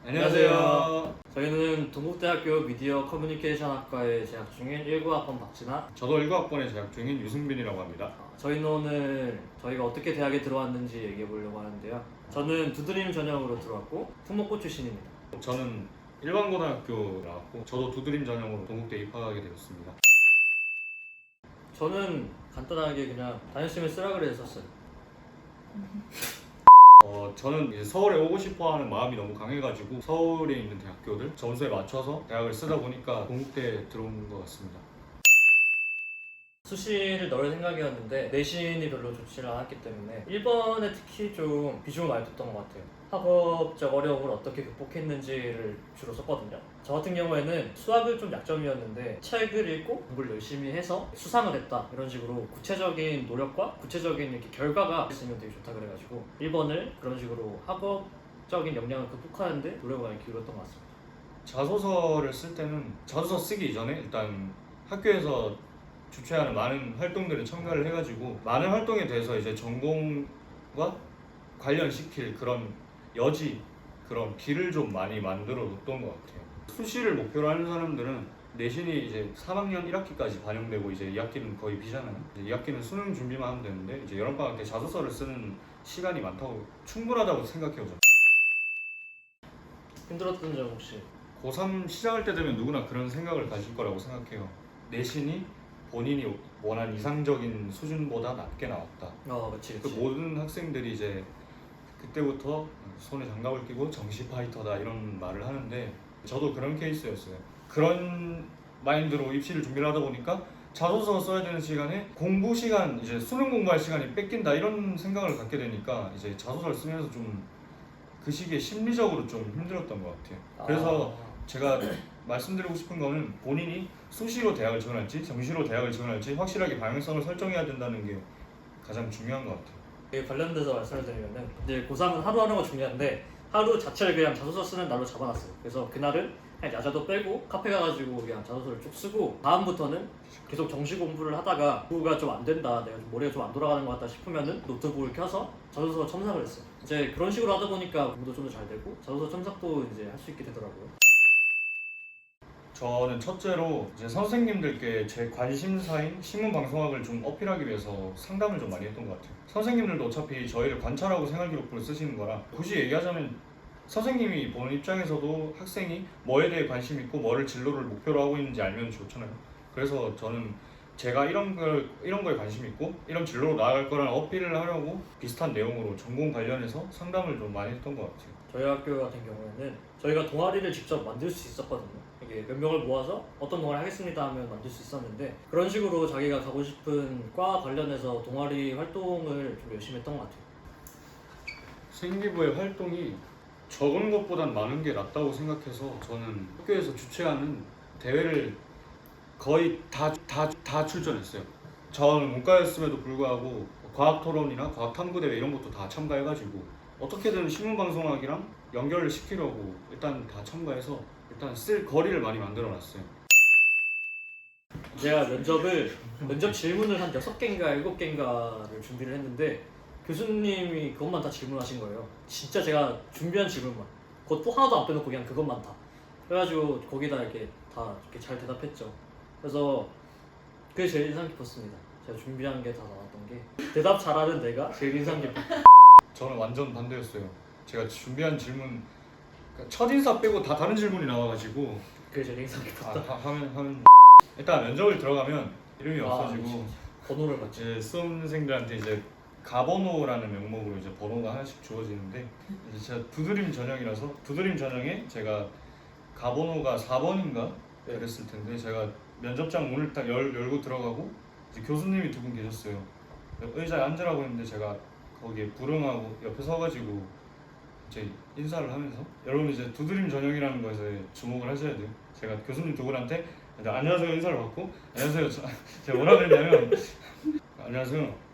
안녕하세요. 저희는 동국대학교 미디어 커뮤니케이션 학과에 재학 중인 19학번 박진아. 저도 19학번에 재학 중인 유승빈이라고 합니다. 저희는 오늘 저희가 어떻게 대학에 들어왔는지 얘기해 보려고 하는데요. 저는 두드림 전형으로 들어왔고 특목고 출신입니다. 저는 일반고등학교 나왔고 저도 두드림 전형으로 동국대 입학하게 되었습니다. 저는 간단하게 그냥 다녔으면 쓰라 그래 했었어요. 저는 이제 서울에 오고 싶어하는 마음이 너무 강해가지고 서울에 있는 대학교들 점수에 맞춰서 대학을 쓰다 보니까 동국대에 들어온 것 같습니다. 수시를 넣을 생각이었는데 내신이 별로 좋지를 않았기 때문에 1번에 특히 좀 비중을 많이 뒀던 것 같아요. 학업적 어려움을 어떻게 극복했는지를 주로 썼거든요. 저 같은 경우에는 수학을 좀 약점이었는데 책을 읽고 공부를 열심히 해서 수상을 했다 이런 식으로 구체적인 노력과 구체적인 이렇게 결과가 있으면 되게 좋다 그래가지고 1번을 그런 식으로 학업적인 역량을 극복하는데 노력을 많이 기울였던 것 같습니다. 자소서를 쓸 때는 자소서 쓰기 이전에 일단 학교에서 주최하는 많은 활동들에 참가를 해가지고 많은 활동에 대해서 이제 전공과 관련시킬 그런 여지, 그런 길을 좀 많이 만들어 뒀던 것 같아요. 수시를 목표로 하는 사람들은 내신이 이제 3학년 1학기까지 반영되고 이제 2학기는 거의 비잖아요. 2학기는 수능 준비만 하면 되는데 이제 여름방학 때 자소서를 쓰는 시간이 많다고 충분하다고 생각해요. 저는. 힘들었던 점 혹시? 고3 시작할 때 되면 누구나 그런 생각을 가질 거라고 생각해요. 내신이 본인이 원한 이상적인 수준보다 낮게 나왔다. 그치. 그 모든 학생들이 이제 그때부터 손에 장갑을 끼고 정시 파이터다 이런 말을 하는데 저도 그런 케이스였어요. 그런 마인드로 입시를 준비를 하다 보니까 자소서 써야 되는 시간에 공부 시간, 이제 수능 공부할 시간이 뺏긴다 이런 생각을 갖게 되니까 이제 자소서를 쓰면서 좀 그 시기에 심리적으로 좀 힘들었던 것 같아요. 그래서 제가 말씀드리고 싶은 거는 본인이 수시로 대학을 지원할지 정시로 대학을 지원할지 확실하게 방향성을 설정해야 된다는 게 가장 중요한 것 같아요. 이에 관련돼서 말씀을 드리면은 이제 고3은 하루하루가 중요한데 하루 자체를 그냥 자소서 쓰는 날로 잡아놨어요. 그래서 그날은 그냥 야자도 빼고 카페 가가지고 그냥 자소서를 쭉 쓰고 다음부터는 계속 정시 공부를 하다가 공부가 좀 안 된다, 내가 좀 머리가 좀 안 돌아가는 것 같다 싶으면은 노트북을 켜서 자소서 첨삭을 했어요. 이제 그런 식으로 하다 보니까 공부도 좀 더 잘 되고 자소서 첨삭도 이제 할 수 있게 되더라고요. 저는 첫째로 이제 선생님들께 제 관심사인 신문방송학을 좀 어필하기 위해서 상담을 좀 많이 했던 것 같아요. 선생님들도 어차피 저희를 관찰하고 생활기록부를 쓰시는 거라 굳이 얘기하자면 선생님이 보는 입장에서도 학생이 뭐에 대해 관심 있고 뭐를 진로를 목표로 하고 있는지 알면 좋잖아요. 그래서 저는 제가 이런 거에 관심 있고 이런 진로로 나아갈 거라는 어필을 하려고 비슷한 내용으로 전공 관련해서 상담을 좀 많이 했던 것 같아요. 저희 학교 같은 경우에는 저희가 동아리를 직접 만들 수 있었거든요. 이게 몇 명을 모아서 어떤 동아리 하겠습니다 하면 만들 수 있었는데 그런 식으로 자기가 가고 싶은 과 관련해서 동아리 활동을 좀 열심히 했던 것 같아요. 생기부의 활동이 적은 것보단 많은 게 낫다고 생각해서 저는 학교에서 주최하는 대회를 거의 다 출전했어요. 저는 문과였음에도 불구하고 과학 토론이나 과학 탐구 대회 이런 것도 다 참가해가지고 어떻게든 신문방송학이랑 연결을 시키려고 일단 다 참가해서 일단 쓸 거리를 많이 만들어놨어요. 제가 면접 질문을 한 6개인가 7개인가를 준비를 했는데 교수님이 그것만 다 질문하신 거예요. 진짜 제가 준비한 질문만. 그것도 하나도 안 빼놓고 그냥 그것만 다. 그래가지고 거기다 이렇게 다 이렇게 잘 대답했죠. 그래서 그게 제일 인상 깊었습니다. 제가 준비한 게 다 나왔던 게 대답 잘하는 내가 제일 인상 깊었. 저는 완전 반대였어요. 제가 준비한 질문 그러니까 첫인사 빼고 다 다른 질문이 나와가지고 그게 제일 인상 깊었다. 하면 일단 면접을 들어가면 이름이 없어지고 번호를 맞지. 이제 수험생들한테 이제 가번호라는 명목으로 이제 번호가 하나씩 주어지는데 이제 제가 두드림 전형이라서 두드림 전형에 제가 가번호가 4번인가 그랬을 텐데 제가 면접장 문을 딱 열고 들어가고 이제 교수님이 두 분 계셨어요. 의자에 앉으라고 했는데 제가 거기에 불응하고 옆에 서가지고 이제 인사를 하면서 여러분 이제 두드림 전형이라는 것에 주목을 하셔야 돼요. 제가 교수님 두 분한테 안녕하세요 인사를 받고 안녕하세요 제가 뭐라 그랬냐면 안녕하세요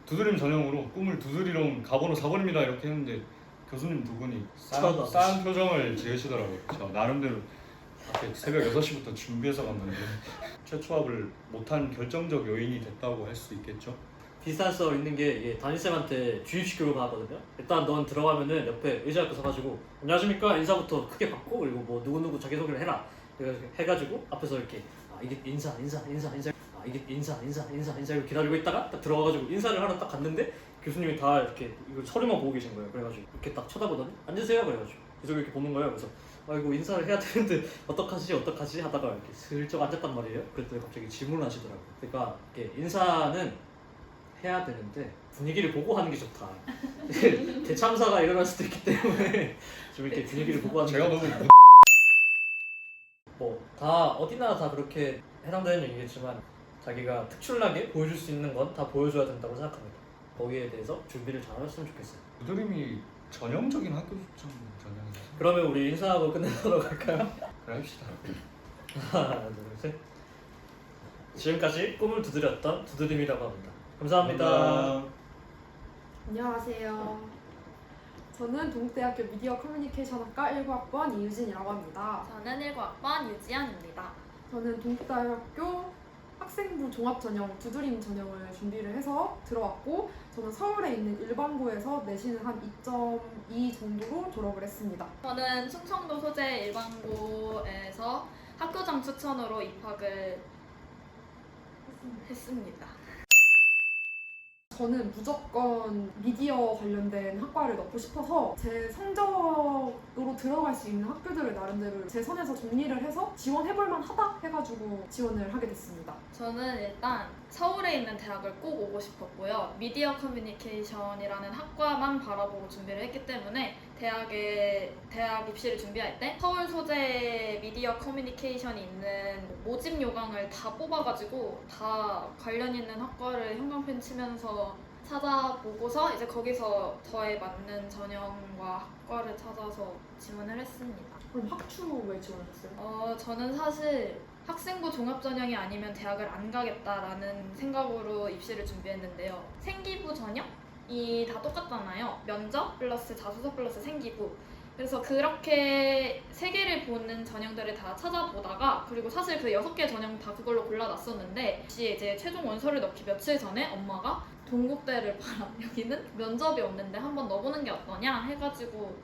두드림 전형으로 꿈을 두드리러 온 가번호 4번입니다 이렇게 했는데 교수님 두 분이 싸한 표정을 지으시더라고요. 저 나름대로 새벽 6시부터 준비해서 갔는데 최초합을 못한 결정적 요인이 됐다고 할 수 있겠죠. 비슷한 썰 있는 게 이게 담임쌤한테 주입시키고 가거든요. 일단 넌 들어가면은 옆에 의자 앞에 서가지고 안녕하십니까 인사부터 크게 받고 그리고 뭐 누구누구 자기소개를 해라 해가지고 앞에서 이렇게 이게 인사 이게 인사 이렇게 기다리고 있다가 딱 들어가가지고 인사를 하러 딱 갔는데 교수님이 다 이렇게 이걸 서류만 보고 계신 거예요. 그래가지고 이렇게 딱 쳐다보더니 앉으세요 그래가지고 계속 이렇게 보는 거예요. 그래서 이거 인사를 해야 되는데 어떡하지 하다가 이렇게 슬쩍 앉았단 말이에요. 그랬더니 갑자기 질문을 하시더라고요. 그러니까 이렇게 인사는 해야 되는데 분위기를 보고 하는 게 좋다. 대참사가 일어날 수도 있기 때문에 좀 이렇게 분위기를 보고 하는 제가 게 너무 다 어디나 다 그렇게 해당되는 얘기겠지만 자기가 특출나게 보여줄 수 있는 건 다 보여줘야 된다고 생각합니다. 거기에 대해서 준비를 잘 하셨으면 좋겠어요. 부드림이 전형적인 학교 추천 전형이라서 그러면 우리 인사하고 끝내도록 할까요? 그래 합시다. 하나 둘 셋. 지금까지 꿈을 두드렸던 두드림이라고 합니다. 감사합니다. 안녕하세요. 저는 동국대학교 미디어 커뮤니케이션학과 19학번 이유진이라고 합니다. 저는 19학번 유지연입니다. 저는 동국대학교 학생부 종합전형 두드림 전형을 준비를 해서 들어왔고 저는 서울에 있는 일반고에서 내신은 한 2.2 정도로 졸업을 했습니다. 저는 충청도 소재 일반고에서 학교장 추천으로 입학을 했습니다. 저는 무조건 미디어 관련된 학과를 넣고 싶어서 제 성적으로 들어갈 수 있는 학교들을 나름대로 제 선에서 정리를 해서 지원해볼 만하다 해가지고 지원을 하게 됐습니다. 저는 일단 서울에 있는 대학을 꼭 오고 싶었고요. 미디어 커뮤니케이션이라는 학과만 바라보고 준비를 했기 때문에 대학 입시를 준비할 때 서울 소재 미디어 커뮤니케이션이 있는 모집 요강을 다 뽑아가지고 다 관련 있는 학과를 형광펜 치면서 찾아보고서 이제 거기서 저에 맞는 전형과 학과를 찾아서 지원을 했습니다. 그럼 학추에 지원하셨어요? 저는 사실 학생부 종합전형이 아니면 대학을 안 가겠다라는 생각으로 입시를 준비했는데요. 생기부 전형이 다 똑같잖아요. 면접 플러스 자소서 플러스 생기부. 그래서 그렇게 세 개를 보는 전형들을 다 찾아보다가 그리고 사실 그 6개 전형 다 그걸로 골라놨었는데 혹시 이제 최종 원서를 넣기 며칠 전에 엄마가 동국대를 봐라. 여기는 면접이 없는데 한번 넣어보는 게 어떠냐 해가지고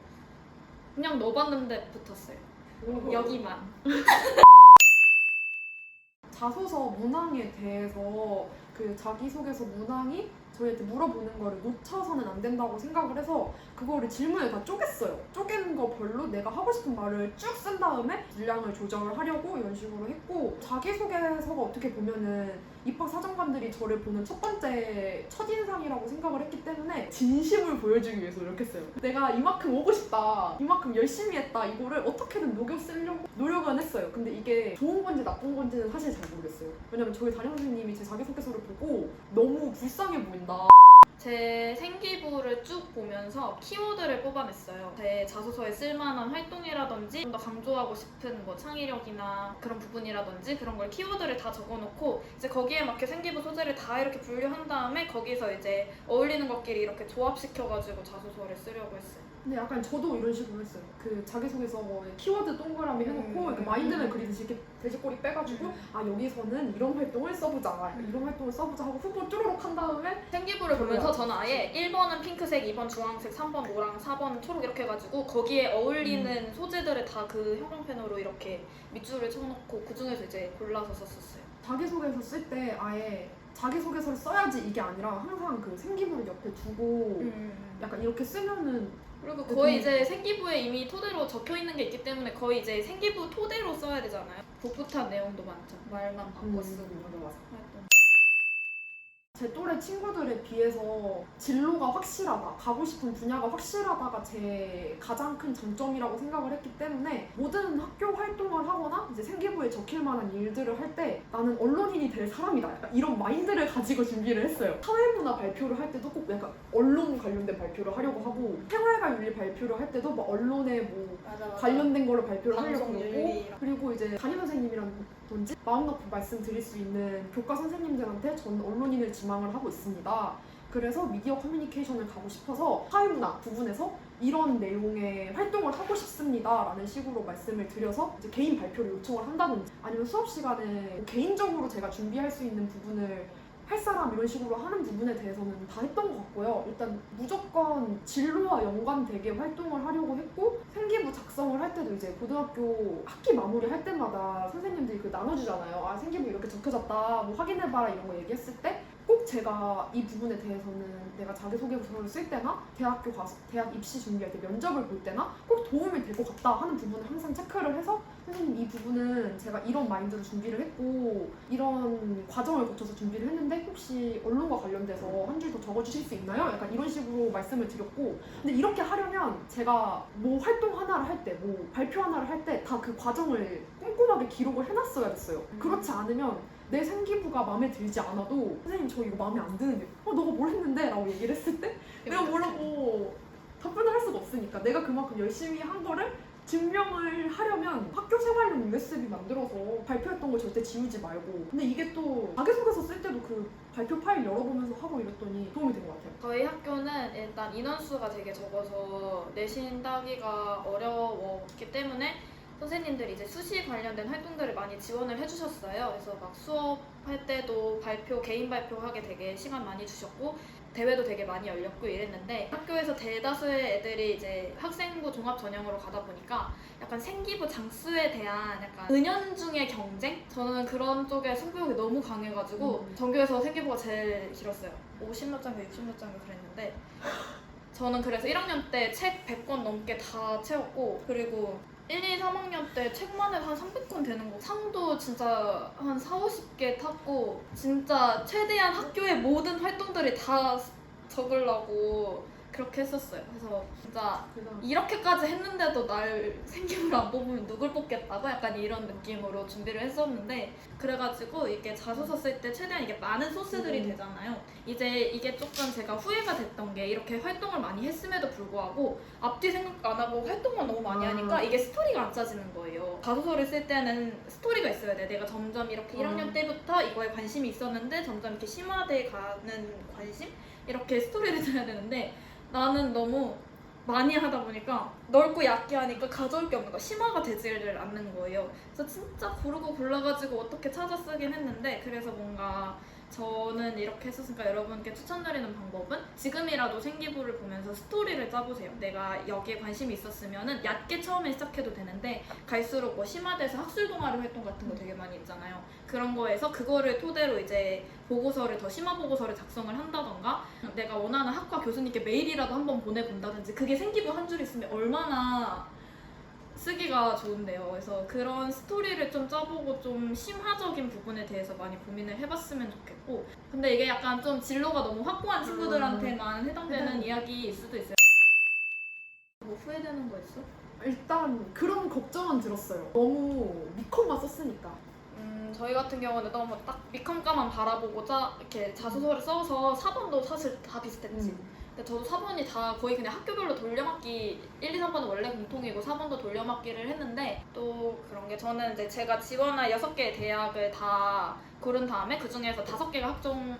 그냥 넣어봤는데 붙었어요. 여기만. 자소서 문항에 대해서 그 자기소개서 문항이 저희한테 물어보는 거를 놓쳐서는 안 된다고 생각을 해서 그거를 질문을 다 쪼갰어요. 쪼갠 거 별로 내가 하고 싶은 말을 쭉 쓴 다음에 분량을 조정을 하려고 이런 식으로 했고 자기소개서가 어떻게 보면은 입학 사정관들이 저를 보는 첫 번째 첫인상이라고 생각을 했기 때문에 진심을 보여주기 위해서 노력했어요. 내가 이만큼 오고 싶다, 이만큼 열심히 했다 이거를 어떻게든 녹여 쓰려고 노력은 했어요. 근데 이게 좋은 건지 나쁜 건지는 사실 잘 모르겠어요. 왜냐면 저희 담임선생님이 제 자기소개서를 보고 너무 불쌍해 보인다. 제 생기부를 쭉 보면서 키워드를 뽑아냈어요. 제 자소서에 쓸만한 활동이라든지 좀 더 강조하고 싶은 뭐 창의력이나 그런 부분이라든지 그런 걸 키워드를 다 적어놓고 이제 거기에 맞게 생기부 소재를 다 이렇게 분류한 다음에 거기서 이제 어울리는 것끼리 이렇게 조합시켜가지고 자소서를 쓰려고 했어요. 근데 약간 저도 이런 식으로 했어요. 그 자기소개서에 키워드 동그라미 해놓고 이렇게 마인드맵 그리듯이 이렇게 돼지꼬리 빼가지고 아 여기서는 이런 활동을 써보자, 이런 활동을 써보자 하고 후보 쭈루룩 한 다음에 생기부를 보면서 저는 아예 1번은 핑크색, 2번 주황색, 3번 노랑, 4번 초록 이렇게 해가지고 거기에 어울리는 소재들을 다 그 형광펜으로 이렇게 밑줄을 쳐놓고 그 중에서 이제 골라서 썼었어요. 자기소개서 쓸 때 아예 자기소개서를 써야지 이게 아니라 항상 그 생기부를 옆에 두고 약간 이렇게 쓰면은 그리고 거의 이제 생기부에 이미 토대로 적혀 있는 게 있기 때문에 거의 이제 생기부 토대로 써야 되잖아요. 복붙한 내용도 많죠. 말만 바꿔 쓰고 맞아. 활동. 제 또래 친구들에 비해서 진로가 확실하다, 가고 싶은 분야가 확실하다가 제 가장 큰 장점이라고 생각을 했기 때문에 모든 학교 활동을 하거나 이제 생기부에 적힐 만한 일들을 할 때 나는 언론인이 될 사람이다. 약간 이런 마인드를 가지고 준비를 했어요. 사회문화 발표를 할 때도 꼭 약간 언론 관련된 발표를 하려고 하고 생활과 윤리 발표를 할 때도 막 언론에 뭐 맞아. 관련된 거를 발표를 하려고 방송 그러고 윤리. 그리고 이제 담임 선생님이라든지 마음 놓고 말씀드릴 수 있는 교과 선생님들한테 전 언론인을 지망을 하고 있습니다. 그래서 미디어 커뮤니케이션을 가고 싶어서 사회문화 부분에서 이런 내용의 활동을 하고 싶습니다 라는 식으로 말씀을 드려서 이제 개인 발표를 요청을 한다든지 아니면 수업 시간에 개인적으로 제가 준비할 수 있는 부분을 할 사람 이런 식으로 하는 부분에 대해서는 다 했던 것 같고요. 일단 무조건 진로와 연관되게 활동을 하려고 했고 생기부 작성을 할 때도 이제 고등학교 학기 마무리 할 때마다 선생님들이 그 나눠주잖아요. 아 생기부 이렇게 적혀졌다 뭐 확인해봐라 이런 거 얘기했을 때 꼭 제가 이 부분에 대해서는 내가 자기소개서를 쓸 때나 대학교 가서 대학 입시 준비할 때 면접을 볼 때나 꼭 도움이 될 것 같다 하는 부분을 항상 체크를 해서 선생님 이 부분은 제가 이런 마인드로 준비를 했고 이런 과정을 거쳐서 준비를 했는데 혹시 언론과 관련돼서 한 줄 더 적어주실 수 있나요? 약간 이런 식으로 말씀을 드렸고 근데 이렇게 하려면 제가 뭐 활동 하나를 할 때 뭐 발표 하나를 할 때 다 그 과정을 꼼꼼하게 기록을 해놨어야 됐어요. 그렇지 않으면 내 생기부가 마음에 들지 않아도 선생님 저 이거 마음에 안 드는데 너가 뭘 했는데? 라고 얘기를 했을 때 내가 뭐라고 답변을 할 수가 없으니까 내가 그만큼 열심히 한 거를 증명을 하려면 학교 생활용 USB 만들어서 발표했던 거 절대 지우지 말고 근데 이게 또 자기소개서 쓸 때도 그 발표 파일 열어보면서 하고 이랬더니 도움이 된 것 같아요. 저희 학교는 일단 인원수가 되게 적어서 내신 따기가 어려웠기 때문에 선생님들이 이제 수시 관련된 활동들을 많이 지원을 해주셨어요. 그래서 막 수업할 때도 발표, 개인 발표하게 되게 시간 많이 주셨고 대회도 되게 많이 열렸고 이랬는데 학교에서 대다수의 애들이 이제 학생부 종합 전형으로 가다 보니까 약간 생기부 장수에 대한 약간 은연중의 경쟁? 저는 그런 쪽에 승부욕이 너무 강해가지고 전교에서 생기부가 제일 길었어요. 50몇 장인가 60몇 장인가 그랬는데 저는 그래서 1학년 때 책 100권 넘게 다 채웠고 그리고 1, 2, 3학년 때 책만 해도 한 300권 되는 거 상도 진짜 한 4, 50개 탔고 진짜 최대한 학교의 모든 활동들이 다 적으려고 그렇게 했었어요. 그래서 진짜 이렇게까지 했는데도 날 생기부를 안 뽑으면 누굴 뽑겠다고 약간 이런 느낌으로 준비를 했었는데 그래가지고 이게 자소서 쓸 때 최대한 이게 많은 소스들이 되잖아요. 이제 이게 조금 제가 후회가 됐던 게 이렇게 활동을 많이 했음에도 불구하고 앞뒤 생각 안 하고 활동만 너무 많이 하니까 이게 스토리가 안 짜지는 거예요. 자소서를 쓸 때는 스토리가 있어야 돼. 내가 점점 이렇게 1학년 때부터 이거에 관심이 있었는데 점점 이렇게 심화돼 가는 관심? 이렇게 스토리를 짜야 되는데 나는 너무 많이 하다 보니까 넓고 얕게 하니까 가져올 게 없는 거야. 심화가 되지를 않는 거예요. 그래서 진짜 고르고 골라가지고 어떻게 찾아 쓰긴 했는데 그래서 뭔가 저는 이렇게 했었으니까 여러분께 추천드리는 방법은 지금이라도 생기부를 보면서 스토리를 짜보세요. 내가 여기에 관심이 있었으면은 얕게 처음에 시작해도 되는데 갈수록 뭐 심화돼서 학술 동아리 활동 같은 거 되게 많이 있잖아요. 그런 거에서 그거를 토대로 이제 보고서를 더 심화 보고서를 작성을 한다던가 내가 원하는 학과 교수님께 메일이라도 한번 보내본다든지 그게 생기부 한 줄 있으면 얼마나 쓰기가 좋은데요. 그래서 그런 스토리를 좀 짜보고 좀 심화적인 부분에 대해서 많이 고민을 해봤으면 좋겠고 근데 이게 약간 좀 진로가 너무 확고한 친구들한테만 해당되는 이야기일 수도 있어요. 뭐 후회되는 거 있어? 일단 그런 걱정은 들었어요. 너무 미컴만 썼으니까. 저희 같은 경우는 너무 딱 미컴가만 바라보고자 이렇게 자소서를 써서 4번도 사실 다 비슷했지. 근데 저도 4번이 다 거의 그냥 학교별로 돌려막기 1, 2, 3번은 원래 공통이고 4번도 돌려막기를 했는데 또 그런 게 저는 이제 제가 지원할 6개의 대학을 다 고른 다음에 그 중에서 5개가 학종?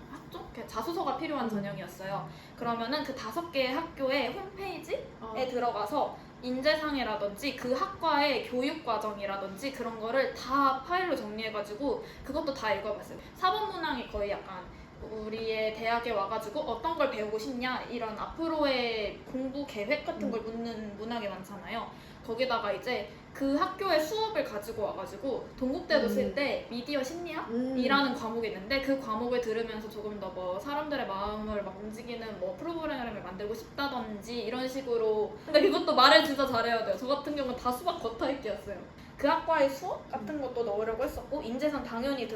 자소서가 필요한 전형이었어요. 그러면은 그 5개의 학교의 홈페이지에 들어가서 인재상이라든지 그 학과의 교육과정이라든지 그런 거를 다 파일로 정리해가지고 그것도 다 읽어봤어요. 4번 문항이 거의 약간 우리의 대학에 와가지고 어떤 걸 배우고 싶냐 이런 앞으로의 공부 계획 같은 걸 묻는 문항이 많잖아요. 거기다가 이제 그 학교의 수업을 가지고 와가지고 동국대도 쓸 때 미디어 심리학이라는 과목이 있는데 그 과목을 들으면서 조금 더 뭐 사람들의 마음을 막 움직이는 뭐 프로그램을 만들고 싶다든지 이런 식으로 근데 그것도 말을 진짜 잘해야 돼요. 저 같은 경우는 다 수박 겉핥기였어요. 그 학과의 수업 같은 것도 넣으려고 했었고 인재상 당연히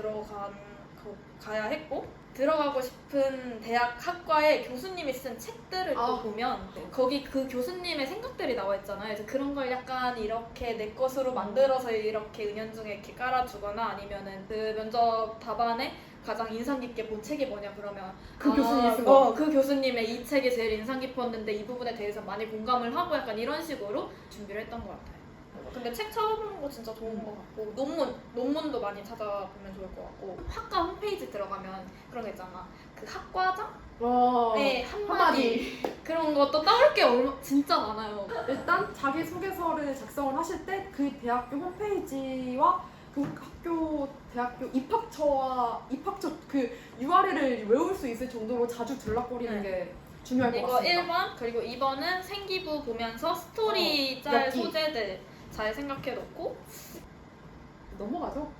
가야 했고 들어가고 싶은 대학 학과의 교수님이 쓴 책들을 또 보면 거기 그 교수님의 생각들이 나와 있잖아요. 그래서 그런 걸 약간 이렇게 내 것으로 만들어서 이렇게 은연중에 이렇게 깔아주거나 아니면은 그 면접 답안에 가장 인상 깊게 본 책이 뭐냐 그러면 그 교수님이 쓴 거? 그 교수님의 이 책이 제일 인상 깊었는데 이 부분에 대해서 많이 공감을 하고 약간 이런 식으로 준비를 했던 것 같아요. 근데 책 찾아보는 거 진짜 좋은 것 같고 논문도 많이 찾아보면 좋을 것 같고 학과 홈페이지 들어가면 그런 거 있잖아. 그 학과장? 네, 한마디 그런 것도 따올 게 진짜 많아요. 일단 자기소개서를 작성을 하실 때 그 대학교 홈페이지와 그 학교, 대학교 입학처 그 URL을 외울 수 있을 정도로 자주 들락거리는 게 중요할 것 이거 같습니다. 1번 그리고 2번은 생기부 보면서 스토리 짤 엮기. 소재들 잘 생각해놓고 넘어가죠.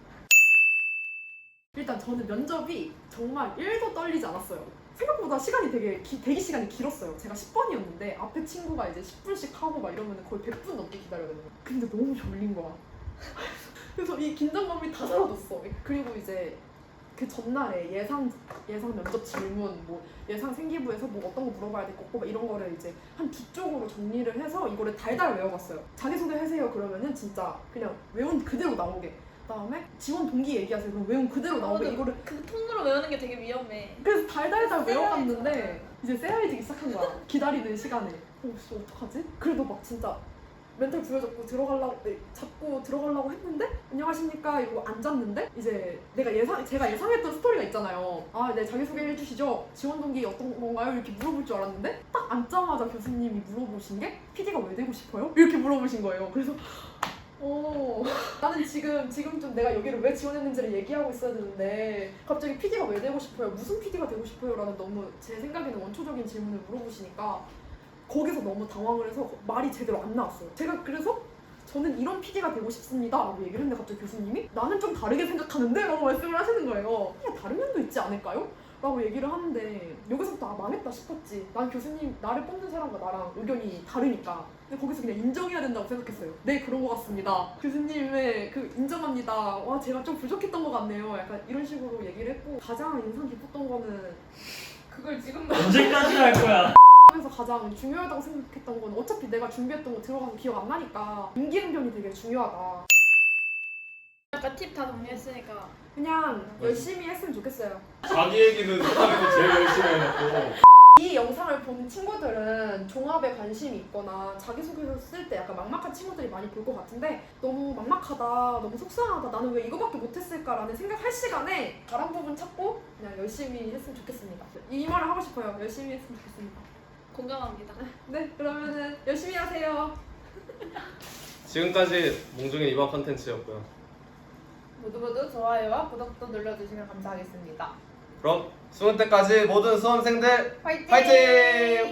일단 저는 면접이 정말 1도 떨리지 않았어요. 생각보다 시간이 대기 시간이 길었어요. 제가 10번이었는데 앞에 친구가 이제 10분씩 하고 막 이러면 거의 100분 넘게 기다려야 되는 거예요. 근데 너무 졸린 거야. 그래서 이 긴장감이 다 사라졌어. 그리고 이제 그 전날에 예상 면접 질문, 뭐 예상 생기부에서 뭐 어떤 거 물어봐야 될 거고 막 이런 거를 이제 한 두 쪽으로 정리를 해서 이거를 달달 외워갔어요. 자기소개 하세요 그러면은 진짜 그냥 외운 그대로 나오게. 그다음에 지원 동기 얘기하세요 그럼 외운 그대로 나오게. 근데 이거를 그 톤으로 외우는 게 되게 위험해. 그래서 달달달 쎄야해지잖아. 외워갔는데 이제 쎄야해지기 시작한 거야. 기다리는 시간에. 진짜 어떡하지? 그래도 막 진짜 멘탈 부여잡고 잡고 들어가려고 했는데 안녕하십니까 이러고 앉았는데 이제 제가 예상했던 스토리가 있잖아요. 아, 네, 자기소개 해주시죠. 지원 동기 어떤 건가요? 이렇게 물어볼 줄 알았는데 딱 앉자마자 교수님이 물어보신 게 PD가 왜 되고 싶어요? 이렇게 물어보신 거예요. 그래서 나는 지금 좀 내가 여기를 왜 지원했는지를 얘기하고 있어야 되는데 갑자기 PD가 왜 되고 싶어요? 무슨 PD가 되고 싶어요? 라는 너무 제 생각에는 원초적인 질문을 물어보시니까 거기서 너무 당황을 해서 말이 제대로 안 나왔어요. 제가 그래서 저는 이런 PD가 되고 싶습니다 라고 얘기를 했는데 갑자기 교수님이 나는 좀 다르게 생각하는데? 라고 말씀을 하시는 거예요. 그냥 다른 면도 있지 않을까요? 라고 얘기를 하는데 여기서부터 망했다 싶었지. 난 교수님 나를 뽑는 사람과 나랑 의견이 다르니까. 근데 거기서 그냥 인정해야 된다고 생각했어요. 네, 그런 것 같습니다. 교수님의 그 인정합니다. 와, 제가 좀 부족했던 것 같네요. 약간 이런 식으로 얘기를 했고 가장 인상 깊었던 거는 그걸 지금 언제까지 할 거야? 하면서 가장 중요하다고 생각했던 건 어차피 내가 준비했던 거 들어가서 기억 안 나니까 임기응변이 되게 중요하다. 아까 팁 다 정리했으니까 그냥 열심히 했으면 좋겠어요. 자기 얘기는 사람이 제일 열심히 해놓고 이 영상을 보는 친구들은 종합에 관심이 있거나 자기소개서 쓸 때 약간 막막한 친구들이 많이 볼 것 같은데 너무 막막하다, 너무 속상하다, 나는 왜 이거밖에 못했을까라는 생각할 시간에 다른 부분 찾고 그냥 열심히 했으면 좋겠습니다. 이 말을 하고 싶어요. 열심히 했으면 좋겠습니다. 공감합니다. 네, 그러면은 열심히 하세요. 지금까지 몽종의 이번 컨텐츠였고요. 모두 좋아요와 구독도 눌러주시면 감사하겠습니다. 그럼 수능 때까지 모든 수험생들 화이팅! 파이팅!